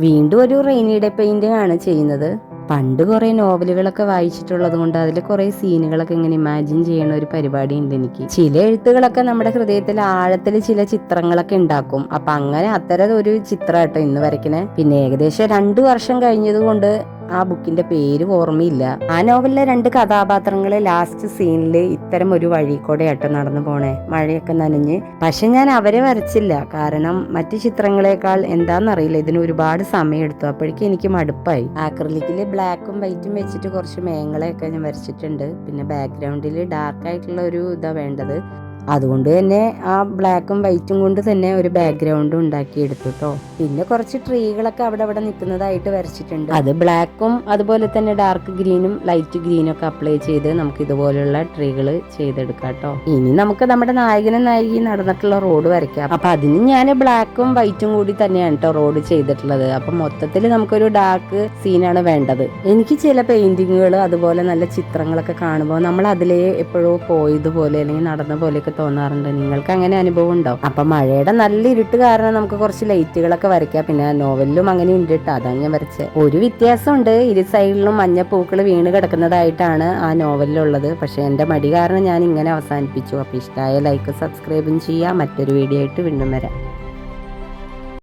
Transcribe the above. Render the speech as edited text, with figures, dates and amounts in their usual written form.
വീണ്ടും ഒരു rainy day painting ആണ് ചെയ്യുന്നത്. പണ്ട് കുറെ നോവലുകളൊക്കെ വായിച്ചിട്ടുള്ളത് കൊണ്ട് അതിൽ കുറെ സീനുകളൊക്കെ ഇങ്ങനെ ഇമാജിൻ ചെയ്യണ ഒരു പരിപാടി ഉണ്ട് എനിക്ക്. ചില എഴുത്തുകളൊക്കെ നമ്മുടെ ഹൃദയത്തിൽ ആഴത്തിൽ ചില ചിത്രങ്ങളൊക്കെ ഉണ്ടാക്കും. അപ്പൊ അങ്ങനെ അത്തരം ഒരു ചിത്രം കേട്ടോ ഇന്ന് വരയ്ക്കണേ. പിന്നെ ഏകദേശം 2 വർഷം കഴിഞ്ഞത് കൊണ്ട് ആ ബുക്കിന്റെ പേര് ഓർമ്മയില്ല. ആ നോവലിലെ 2 കഥാപാത്രങ്ങളെ ലാസ്റ്റ് സീനില് ഇത്തരം ഒരു വഴി കൂടെ ആട്ടോ നടന്നു പോണേ, മഴയൊക്കെ നനഞ്ഞ്. പക്ഷെ ഞാൻ അവരെ വരച്ചില്ല, കാരണം മറ്റു ചിത്രങ്ങളെക്കാൾ എന്താന്നറിയില്ല ഇതിന് ഒരുപാട് സമയം എടുത്തു. അപ്പോഴേക്കും എനിക്ക് മടുപ്പായി. ആക്രിലിക്കില് ബ്ലാക്കും വൈറ്റും വെച്ചിട്ട് കുറച്ച് മേങ്ങളെയൊക്കെ ഞാൻ വരച്ചിട്ടുണ്ട്. പിന്നെ ബാക്ക്ഗ്രൗണ്ടിൽ ഡാർക്ക് ആയിട്ടുള്ള ഒരു ഇതാ വേണ്ടത്. അതുകൊണ്ട് തന്നെ ആ ബ്ലാക്കും വൈറ്റും കൊണ്ട് തന്നെ ഒരു ബാക്ക്ഗ്രൗണ്ടും ഉണ്ടാക്കി എടുത്തു കേട്ടോ. പിന്നെ കുറച്ച് ട്രീകളൊക്കെ അവിടെ നിൽക്കുന്നതായിട്ട് വരച്ചിട്ടുണ്ട്. അത് ബ്ലാക്കും അതുപോലെ തന്നെ ഡാർക്ക് ഗ്രീനും ലൈറ്റ് ഗ്രീനും ഒക്കെ അപ്ലൈ ചെയ്ത് നമുക്ക് ഇതുപോലുള്ള ട്രീകൾ ചെയ്തെടുക്കാം കേട്ടോ. ഇനി നമുക്ക് നമ്മുടെ നായകനും നായികയും നടന്നിട്ടുള്ള റോഡ് വരയ്ക്കാം. അപ്പൊ അതിന് ഞാൻ ബ്ലാക്കും വൈറ്റും കൂടി തന്നെയാണ് കേട്ടോ റോഡ് ചെയ്തിട്ടുള്ളത്. അപ്പൊ മൊത്തത്തിൽ നമുക്കൊരു ഡാർക്ക് സീനാണ് വേണ്ടത്. എനിക്ക് ചില പെയിന്റിങ്ങുകൾ അതുപോലെ നല്ല ചിത്രങ്ങളൊക്കെ കാണുമ്പോൾ നമ്മൾ അതിലേ എപ്പോഴോ പോയതുപോലെ അല്ലെങ്കിൽ നടന്ന പോലെയൊക്കെ തോന്നാറുണ്ട്. നിങ്ങൾക്ക് അങ്ങനെ അനുഭവം ഉണ്ടോ? അപ്പൊ മഴയുടെ നല്ല ഇരുട്ട് കാരണം നമുക്ക് കുറച്ച് ലൈറ്റുകളൊക്കെ വരയ്ക്കാം. പിന്നെ നോവലിലും അങ്ങനെ ഉണ്ട് കേട്ടോ, അതാണ് ഞാൻ വരച്ചത്. ഒരു വ്യത്യാസമുണ്ട്, ഇരു സൈഡിലും മഞ്ഞപ്പൂക്കൾ വീണ് കിടക്കുന്നതായിട്ടാണ് ആ നോവലിലുള്ളത്. പക്ഷെ എന്റെ മടി കാരണം ഞാൻ ഇങ്ങനെ അവസാനിപ്പിച്ചു. അപ്പൊ ഇഷ്ടമായ ലൈക്ക് സബ്സ്ക്രൈബും ചെയ്യാം. മറ്റൊരു വീഡിയോ ആയിട്ട് വീണ്ടും വരാം.